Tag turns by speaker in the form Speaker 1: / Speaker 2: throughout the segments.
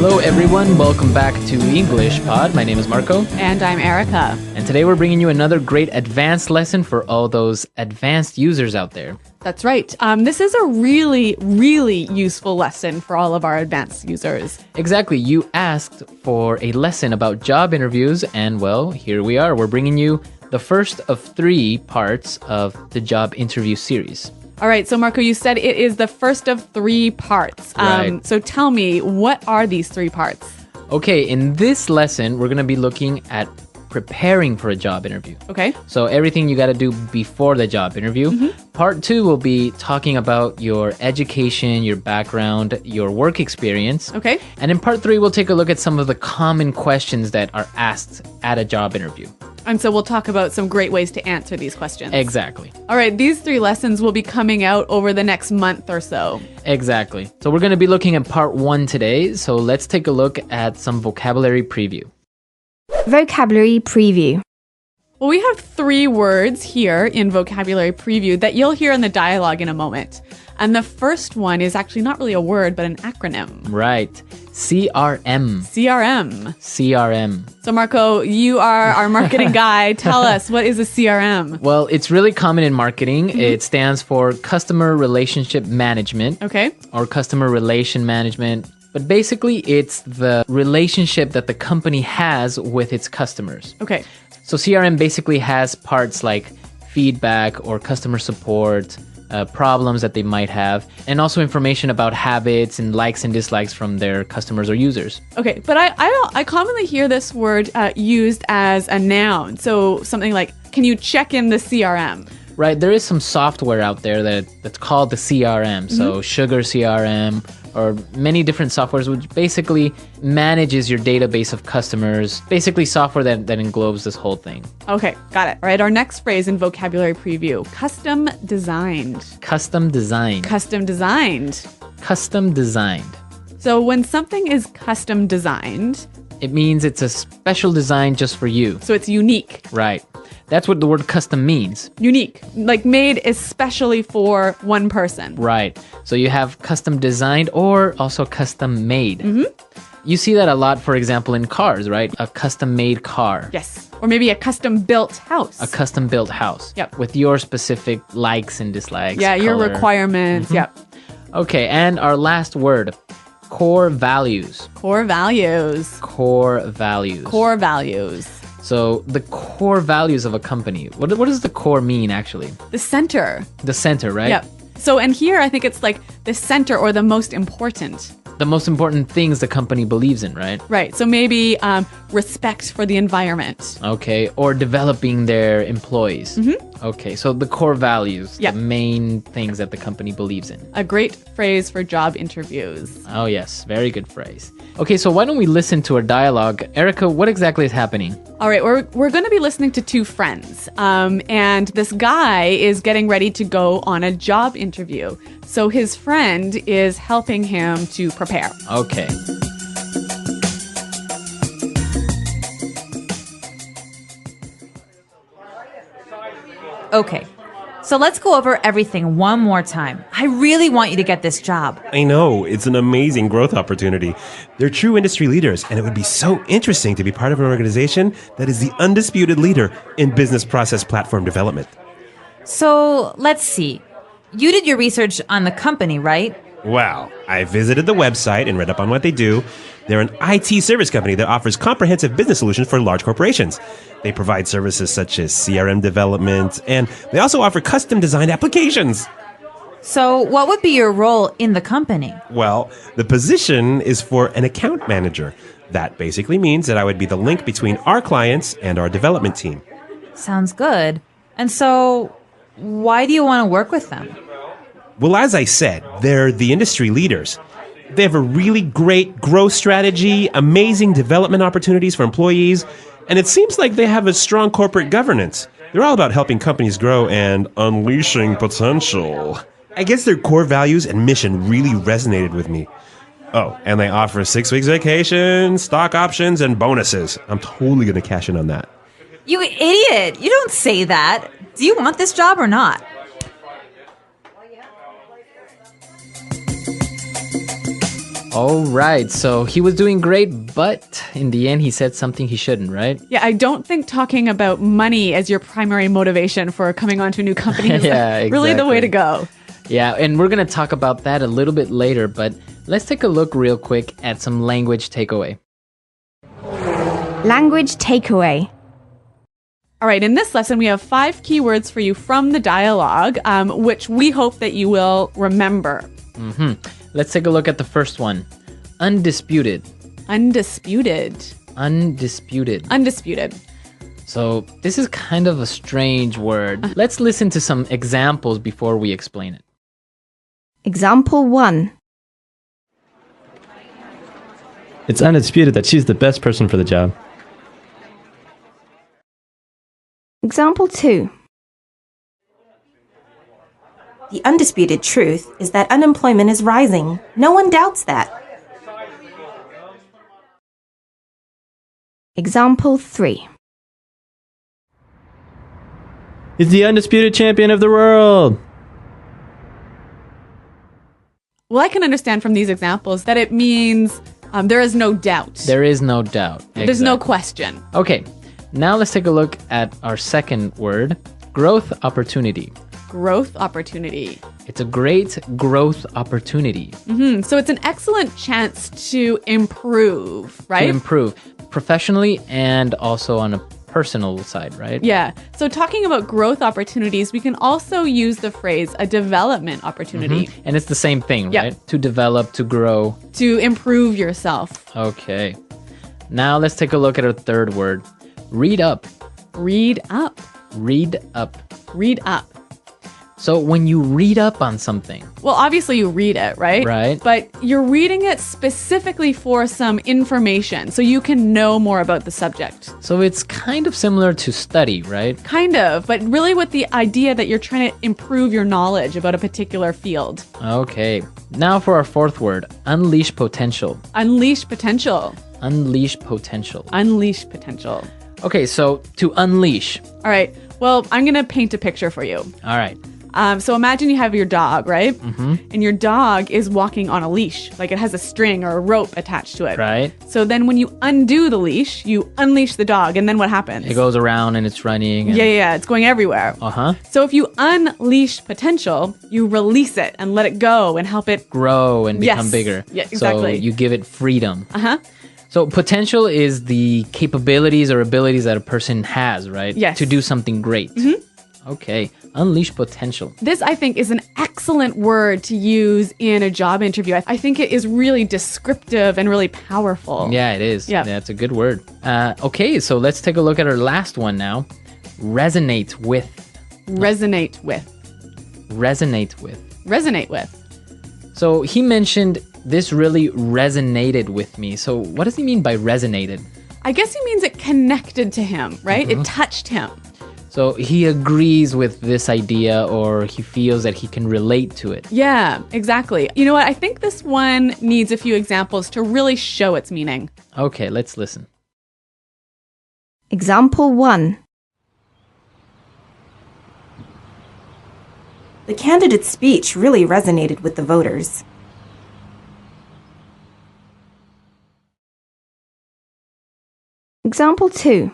Speaker 1: Hello, everyone. Welcome back to English Pod. My name is Marco.
Speaker 2: And I'm Erica.
Speaker 1: And today we're bringing you another great advanced lesson for all those advanced users out there.
Speaker 2: That's right. This is a really, really useful lesson for all of our advanced users.
Speaker 1: Exactly. You asked for a lesson about job interviews, and well, here we are. We're bringing you the first of 3 parts of the job interview series.
Speaker 2: All right. So, Marco, you said it is the first of 3 parts.
Speaker 1: Right.
Speaker 2: So tell me, what are these 3 parts?
Speaker 1: Okay, in this lesson, we're going to be looking at preparing for a job interview.
Speaker 2: Okay.
Speaker 1: So everything you got to do before the job interview. Part 2 will be talking about your education, your background, your work experience.
Speaker 2: Okay.
Speaker 1: And in part 3, we'll take a look at some of the common questions that are asked at a job interview.
Speaker 2: And so we'll talk about some great ways to answer these questions.
Speaker 1: Exactly.
Speaker 2: All right. These 3 lessons will be coming out over the next month or so.
Speaker 1: Exactly. So we're going to be looking at part 1 today. So let's take a look at some vocabulary preview.
Speaker 3: Vocabulary preview.
Speaker 2: Well, we have 3 words here in vocabulary preview that you'll hear in the dialogue in a moment. And the first one is actually not really a word, but an acronym.
Speaker 1: Right. CRM.
Speaker 2: CRM.
Speaker 1: CRM.
Speaker 2: So, Marco, you are our marketing guy. Tell us, what is a CRM?
Speaker 1: Well, it's really common in marketing. It stands for Customer Relationship Management.
Speaker 2: Okay.
Speaker 1: Or Customer Relation Management. But basically, it's the relationship that the company has with its customers.
Speaker 2: Okay.
Speaker 1: So CRM basically has parts like feedback or customer support, problems that they might have, and also information about habits and likes and dislikes from their customers or users.
Speaker 2: Okay, but I commonly hear this word used as a noun. So something like, can you check in the CRM?
Speaker 1: Right, there is some software out there that's called the CRM. So Sugar CRM or many different softwares, which basically manages your database of customers. Basically software that englobes this whole thing.
Speaker 2: Okay, got it. All right, our next phrase in vocabulary preview, custom designed.
Speaker 1: Custom designed.
Speaker 2: Custom designed.
Speaker 1: Custom designed.
Speaker 2: So when something is custom designed,
Speaker 1: It means it's a special design just for you.
Speaker 2: so it's unique.
Speaker 1: Right. That's what the word custom means.
Speaker 2: Unique, like made especially for one person.
Speaker 1: Right. So you have custom designed or also custom made. You see that a lot, for example, in cars, right? A custom made car.
Speaker 2: Yes. Or maybe a custom built house.
Speaker 1: A custom built house.
Speaker 2: Yep.
Speaker 1: With your specific likes and dislikes.
Speaker 2: Yeah, your
Speaker 1: color.
Speaker 2: requirements. Yep.
Speaker 1: Okay. And our last word, core values.
Speaker 2: Core values.
Speaker 1: Core values.
Speaker 2: Core values.
Speaker 1: So the core values of a company. What does the core mean, actually?
Speaker 2: The center.
Speaker 1: The center, right?
Speaker 2: Yep. So, and here I think it's like the center or the most important.
Speaker 1: The most important things the company believes in, right?
Speaker 2: Right. So maybe respect for the environment.
Speaker 1: Okay, or developing their employees. Okay, so the core values,
Speaker 2: Yep.
Speaker 1: the main things that the company believes in.
Speaker 2: A great phrase for job interviews.
Speaker 1: Oh yes, very good phrase. Okay, so why don't we listen to our dialogue? Erica, what exactly is happening?
Speaker 2: All right, we're going to be listening to 2 friends, and this guy is getting ready to go on a job interview. So his friend is helping him to prepare.
Speaker 1: Okay.
Speaker 4: Okay, so let's go over everything one more time. I really want you to get this job.
Speaker 5: I know, it's an amazing growth opportunity. They're true industry leaders, and it would be so interesting to be part of an organization that is the undisputed leader in business process platform development.
Speaker 4: So let's see. You did your research on the company, right?
Speaker 5: Wow, I visited the website and read up on what they do. They're an IT service company that offers comprehensive business solutions for large corporations. They provide services such as CRM development, and they also offer custom designed applications.
Speaker 4: So what would be your role in the company?
Speaker 5: Well, the position is for an account manager. That basically means that I would be the link between our clients and our development team.
Speaker 4: Sounds good. And so why do you want to work with them?
Speaker 5: Well, as I said, they're the industry leaders. They have a really great growth strategy, amazing development opportunities for employees, and it seems like they have a strong corporate governance. They're all about helping companies grow and unleashing potential. I guess their core values and mission really resonated with me. Oh, and they offer 6 weeks vacation, stock options, and bonuses. I'm totally going to cash in on that.
Speaker 4: You idiot! You don't say that. Do you want this job or not?
Speaker 1: All right, so he was doing great, but in the end, he said something he shouldn't, right?
Speaker 2: Yeah, I don't think talking about money as your primary motivation for coming onto a new company is
Speaker 1: Yeah,
Speaker 2: really the way to
Speaker 1: exactly.
Speaker 2: go.
Speaker 1: Yeah, and we're going to talk about that a little bit later, but let's take a look real quick at some language takeaway.
Speaker 3: Language takeaway.
Speaker 2: All right, in this lesson, we have 5 keywords for you from the dialogue, which we hope that you will remember.
Speaker 1: Let's take a look at the first one. Undisputed.
Speaker 2: Undisputed.
Speaker 1: Undisputed.
Speaker 2: Undisputed.
Speaker 1: So this is kind of a strange word. Let's listen to some examples before we explain it.
Speaker 3: Example 1.
Speaker 6: It's undisputed that she's the best person for the job.
Speaker 3: Example 2.
Speaker 7: The undisputed truth is that unemployment is rising. No one doubts that.
Speaker 3: Example 3.
Speaker 6: He's the undisputed champion of the world.
Speaker 2: Well, I can understand from these examples that it means there is no doubt.
Speaker 1: There is no doubt.
Speaker 2: There's no
Speaker 1: Exactly.
Speaker 2: question.
Speaker 1: Okay, now let's take a look at our second word, growth opportunity.
Speaker 2: Growth opportunity.
Speaker 1: It's a great growth opportunity
Speaker 2: So it's an excellent chance to improve, right?
Speaker 1: to improve professionally and also on a personal side, right?
Speaker 2: Yeah. So talking about growth opportunities, we can also use the phrase a development opportunity
Speaker 1: And it's the same thing,
Speaker 2: Yep.
Speaker 1: right? To develop, to grow.
Speaker 2: to improve yourself.
Speaker 1: Okay. Now let's take a look at our third word, read up.
Speaker 2: Read up.
Speaker 1: Read up.
Speaker 2: Read up.
Speaker 1: So when you read up on something,
Speaker 2: Well, obviously you read it, right?
Speaker 1: Right.
Speaker 2: But you're reading it specifically for some information so you can know more about the subject.
Speaker 1: so it's kind of similar to study, right?
Speaker 2: Kind of, but really with the idea that you're trying to improve your knowledge about a particular field.
Speaker 1: Okay. Now for our fourth word, unleash potential.
Speaker 2: Unleash potential.
Speaker 1: Unleash potential.
Speaker 2: Unleash potential.
Speaker 1: Okay, so to unleash.
Speaker 2: All right. Well, I'm going to paint a picture for you.
Speaker 1: All right.
Speaker 2: So imagine you have your dog, right? And your dog is walking on a leash, like it has a string or a rope attached to it.
Speaker 1: Right.
Speaker 2: So then when you undo the leash, you unleash the dog, and then what happens?
Speaker 1: It goes around and it's running. And,
Speaker 2: Yeah, it's going everywhere.
Speaker 1: Uh-huh.
Speaker 2: So if you unleash potential, you release it and let it go and help it.
Speaker 1: Grow and become
Speaker 2: Yes.
Speaker 1: bigger.
Speaker 2: Yeah, exactly.
Speaker 1: So you give it freedom.
Speaker 2: Uh-huh.
Speaker 1: So potential is the capabilities or abilities that a person has, right?
Speaker 2: Yes.
Speaker 1: To do something great. Okay. Unleash potential.
Speaker 2: This, I think, is an excellent word to use in a job interview. I think it is really descriptive and really powerful.
Speaker 1: Yeah, it is.
Speaker 2: Yeah.
Speaker 1: That's a good word. Okay, so let's take a look at our last one now. Resonate with.
Speaker 2: Resonate with.
Speaker 1: Resonate with.
Speaker 2: Resonate with.
Speaker 1: So he mentioned this really resonated with me. So what does he mean by resonated?
Speaker 2: I guess he means it connected to him, right? It touched him.
Speaker 1: So he agrees with this idea or he feels that he can relate to it.
Speaker 2: Yeah, exactly. You know what? I think this one needs a few examples to really show its meaning.
Speaker 1: Okay, let's listen.
Speaker 3: Example 1.
Speaker 7: The candidate's speech really resonated with the voters.
Speaker 3: Example 2.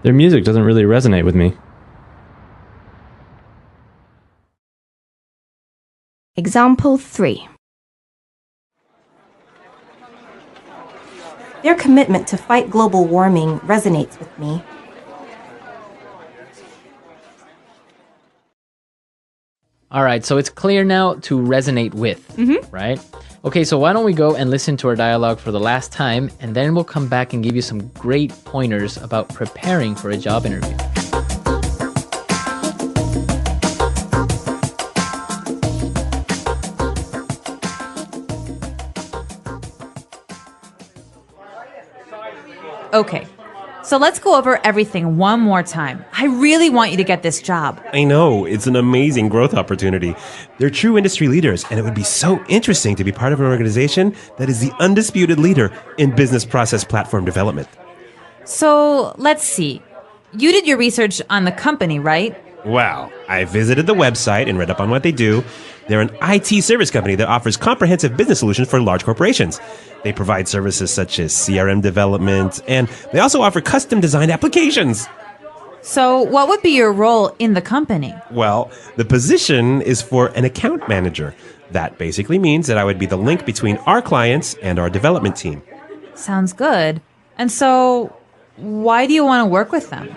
Speaker 6: Their music doesn't really resonate with me.
Speaker 3: Example 3.
Speaker 7: Their commitment to fight global warming resonates with me.
Speaker 1: All right, so it's clear now to resonate with, right? Okay, so why don't we go and listen to our dialogue for the last time, and then we'll come back and give you some great pointers about preparing for a job interview.
Speaker 4: Okay. So let's go over everything one more time. I really want you to get this job.
Speaker 5: I know, it's an amazing growth opportunity. They're true industry leaders, and it would be so interesting to be part of an organization that is the undisputed leader in business process platform development.
Speaker 4: So let's see. You did your research on the company, right?
Speaker 5: Well, I visited the website and read up on what they do. They're an IT service company that offers comprehensive business solutions for large corporations. They provide services such as CRM development, and they also offer custom designed applications.
Speaker 4: So, what would be your role in the company?
Speaker 5: Well, the position is for an account manager. That basically means that I would be the link between our clients and our development team.
Speaker 4: Sounds good. And so, why do you want to work with them?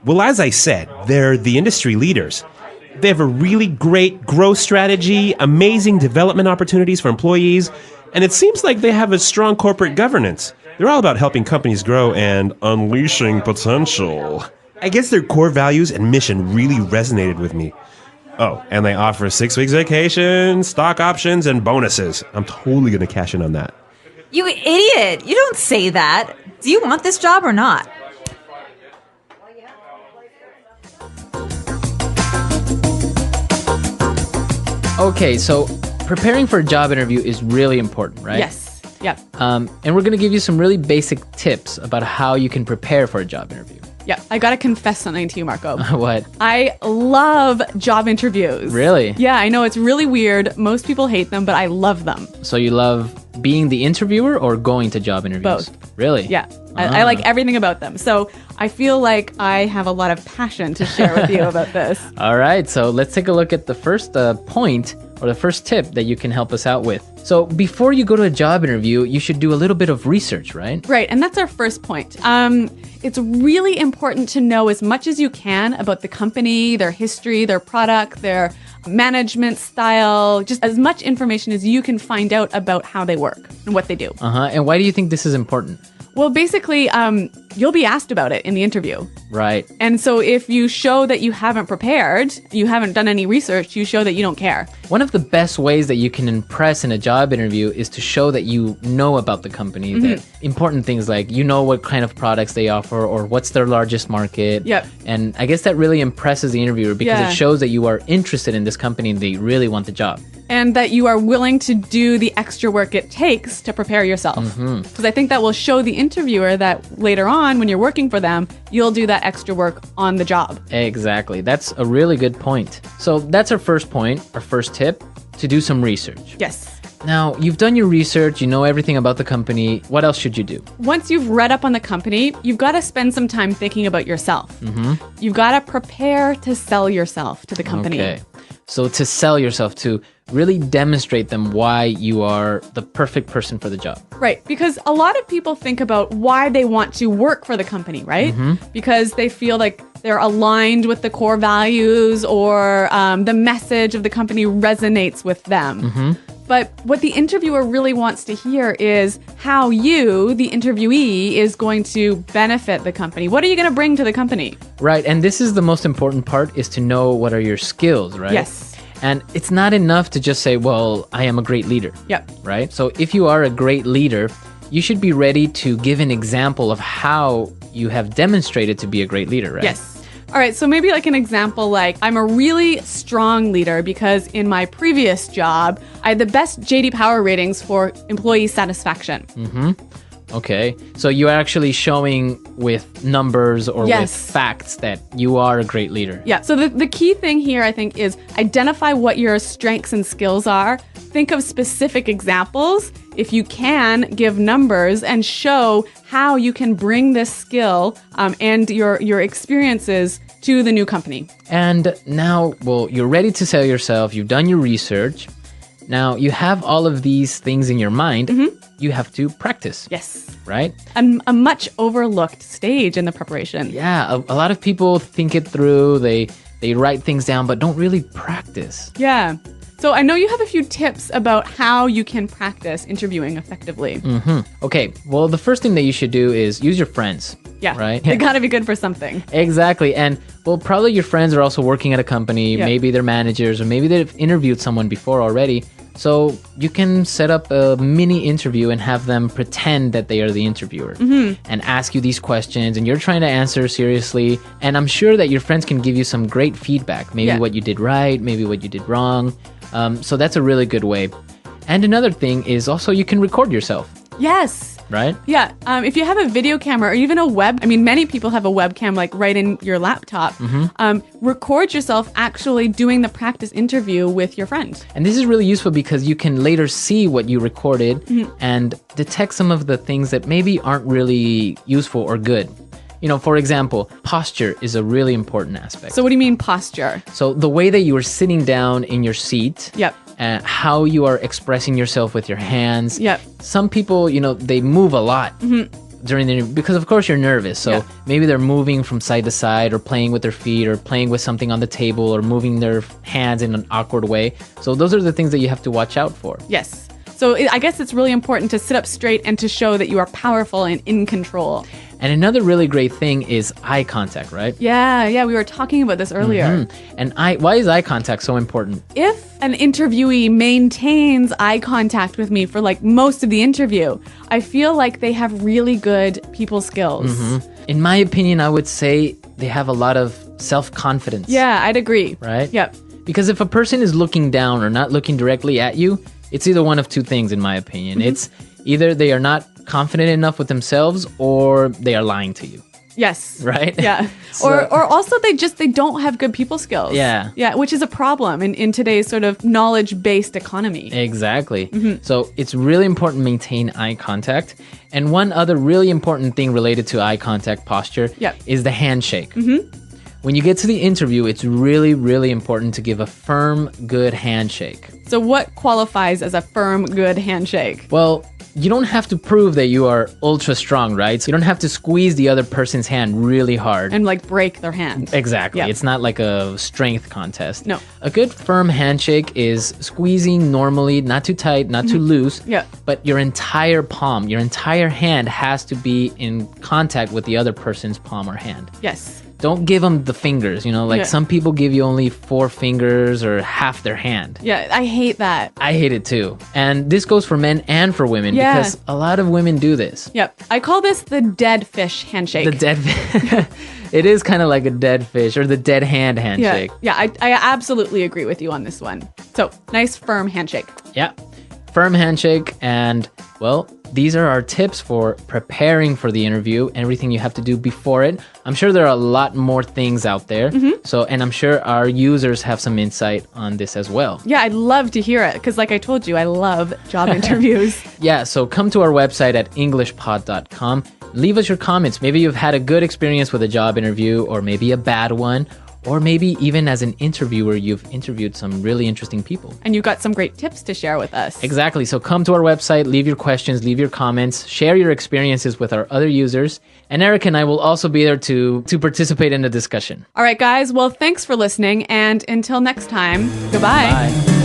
Speaker 5: Well, as I said, they're the industry leaders. They have a really great growth strategy, amazing development opportunities for employees, and it seems like they have a strong corporate governance. They're all about helping companies grow and unleashing potential. I guess their core values and mission really resonated with me. Oh, and they offer 6 weeks vacation, stock options, and bonuses. I'm totally going to cash in on that.
Speaker 4: You idiot! You don't say that. Do you want this job or not?
Speaker 1: Okay, so preparing for a job interview is really important, right?
Speaker 2: Yes. Yep.
Speaker 1: And we're going to give you some really basic tips about how you can prepare for a job interview.
Speaker 2: Yep. I got to confess something to you, Marco.
Speaker 1: What?
Speaker 2: I love job interviews.
Speaker 1: Really?
Speaker 2: Yeah, I know it's really weird. Most people hate them, but I love them.
Speaker 1: So you love being the interviewer or going to job interviews?
Speaker 2: Both.
Speaker 1: Really?
Speaker 2: Yeah. I like everything about them. So I feel like I have a lot of passion to share with you about this.
Speaker 1: All right, so let's take a look at the first point or the first tip that you can help us out with. So before you go to a job interview, you should do a little bit of research, right?
Speaker 2: Right, and that's our first point. It's really important to know as much as you can about the company, their history, their product, their management style, just as much information as you can find out about how they work and what they do.
Speaker 1: And why do you think this is important?
Speaker 2: Well, basically, you'll be asked about it in the interview.
Speaker 1: Right.
Speaker 2: And so if you show that you haven't prepared, you haven't done any research, you show that you don't care.
Speaker 1: One of the best ways that you can impress in a job interview is to show that you know about the company, that important things like you know what kind of products they offer or what's their largest market.
Speaker 2: Yep.
Speaker 1: And I guess that really impresses the interviewer because
Speaker 2: Yeah.
Speaker 1: it shows that you are interested in this company and they really want the job.
Speaker 2: And that you are willing to do the extra work it takes to prepare yourself. Because I think that will show the interviewer that later on, when you're working for them, you'll do that extra work on the job.
Speaker 1: Exactly. That's a really good point. So that's our first point, our first tip, to do some research.
Speaker 2: Yes.
Speaker 1: Now, you've done your research, you know everything about the company. What else should you do?
Speaker 2: Once you've read up on the company, you've got to spend some time thinking about yourself. You've got to prepare to sell yourself to the company.
Speaker 1: Okay. So to sell yourself, to really demonstrate them why you are the perfect person for the job.
Speaker 2: Right, because a lot of people think about why they want to work for the company, right? Because they feel like they're aligned with the core values or the message of the company resonates with them. But what the interviewer really wants to hear is how you, the interviewee, is going to benefit the company. What are you going to bring to the company?
Speaker 1: Right, and this is the most important part, is to know what are your skills, right?
Speaker 2: Yes.
Speaker 1: And it's not enough to just say, well, I am a great leader.
Speaker 2: Yep.
Speaker 1: Right? So if you are a great leader, you should be ready to give an example of how you have demonstrated to be a great leader, right?
Speaker 2: Yes. All right, so maybe like an example, like I'm a really strong leader because in my previous job, I had the best JD Power ratings for employee satisfaction.
Speaker 1: Okay. So you're actually showing with numbers or
Speaker 2: Yes.
Speaker 1: with facts that you are a great leader.
Speaker 2: Yeah, so the key thing here, I think, is identify what your strengths and skills are. Think of specific examples. If you can, give numbers and show how you can bring this skill and your experiences to the new company.
Speaker 1: And now, well, you're ready to sell yourself. You've done your research. Now you have all of these things in your mind. You have to practice.
Speaker 2: Yes.
Speaker 1: Right?
Speaker 2: A much overlooked stage in the preparation.
Speaker 1: Yeah, a lot of people think it through. They write things down, but don't really practice.
Speaker 2: Yeah. So I know you have a few tips about how you can practice interviewing effectively.
Speaker 1: Okay, well, the first thing that you should do is use your friends.
Speaker 2: Yeah.
Speaker 1: Right?
Speaker 2: They gotta be good for something.
Speaker 1: Exactly. And, well, probably your friends are also working at a company.
Speaker 2: Yeah.
Speaker 1: Maybe they're managers, or maybe they've interviewed someone before already. So you can set up a mini interview and have them pretend that they are the interviewer and ask you these questions, and you're trying to answer seriously. And I'm sure that your friends can give you some great feedback. Maybe
Speaker 2: Yeah.
Speaker 1: what you did right, maybe what you did wrong. So that's a really good way. And another thing is also you can record yourself.
Speaker 2: Yes.
Speaker 1: right?
Speaker 2: Yeah. If you have a video camera or even a many people have a webcam like right in your laptop. Record yourself actually doing the practice interview with your friend.
Speaker 1: And this is really useful because you can later see what you recorded and detect some of the things that maybe aren't really useful or good. You know, for example, posture is a really important aspect.
Speaker 2: So what do you mean posture?
Speaker 1: So the way that you are sitting down in your seat.
Speaker 2: Yep.
Speaker 1: How you are expressing yourself with your hands.
Speaker 2: Yep.
Speaker 1: Some people, they move a lot during the interview because, of course, you're nervous. So maybe they're moving from side to side or playing with their feet or playing with something on the table or moving their hands in an awkward way. So those are the things that you have to watch out for.
Speaker 2: Yes. So I guess it's really important to sit up straight and to show that you are powerful and in control.
Speaker 1: And another really great thing is eye contact, right?
Speaker 2: Yeah, we were talking about this earlier.
Speaker 1: And why is eye contact so important?
Speaker 2: If an interviewee maintains eye contact with me for like most of the interview, I feel like they have really good people skills.
Speaker 1: In my opinion, I would say they have a lot of self-confidence.
Speaker 2: Yeah, I'd agree.
Speaker 1: Right?
Speaker 2: Yep.
Speaker 1: Because if a person is looking down or not looking directly at you, it's either one of two things, in my opinion. It's either they are not confident enough with themselves or they are lying to you.
Speaker 2: Yes.
Speaker 1: Right?
Speaker 2: Yeah. Or also they don't have good people skills.
Speaker 1: Yeah.
Speaker 2: Yeah, which is a problem in today's sort of knowledge-based economy.
Speaker 1: Exactly. So it's really important to maintain eye contact. And one other really important thing related to eye contact posture is the handshake. When you get to the interview, it's really, really important to give a firm, good handshake.
Speaker 2: So what qualifies as a firm, good handshake?
Speaker 1: Well, you don't have to prove that you are ultra strong, right? So you don't have to squeeze the other person's hand really hard.
Speaker 2: And like break their hand.
Speaker 1: Exactly.
Speaker 2: Yeah.
Speaker 1: It's not like a strength contest.
Speaker 2: No.
Speaker 1: A good firm handshake is squeezing normally, not too tight, not too loose.
Speaker 2: Yeah.
Speaker 1: But your entire palm, your entire hand has to be in contact with the other person's palm or hand.
Speaker 2: Yes.
Speaker 1: Don't give them the fingers, like some people give you only 4 fingers or half their hand.
Speaker 2: Yeah, I hate that.
Speaker 1: I hate it too. And this goes for men and for women because a lot of women do this.
Speaker 2: Yep. I call this the dead fish handshake.
Speaker 1: The dead fish. It is kind of like a dead fish or the dead hand handshake.
Speaker 2: Yeah, I absolutely agree with you on this one. So, nice firm handshake.
Speaker 1: Yeah. Firm handshake. And, well, these are our tips for preparing for the interview, everything you have to do before it. I'm sure there are a lot more things out there. And I'm sure our users have some insight on this as well.
Speaker 2: Yeah, I'd love to hear it because like I told you, I love job interviews.
Speaker 1: Yeah, so come to our website at englishpod.com. Leave us your comments. Maybe you've had a good experience with a job interview or maybe a bad one. Or maybe even as an interviewer, you've interviewed some really interesting people.
Speaker 2: And you've got some great tips to share with us.
Speaker 1: Exactly. So come to our website, leave your questions, leave your comments, share your experiences with our other users. And Eric and I will also be there to participate in the discussion.
Speaker 2: All right, guys. Well, thanks for listening. And until next time, goodbye.
Speaker 1: Bye.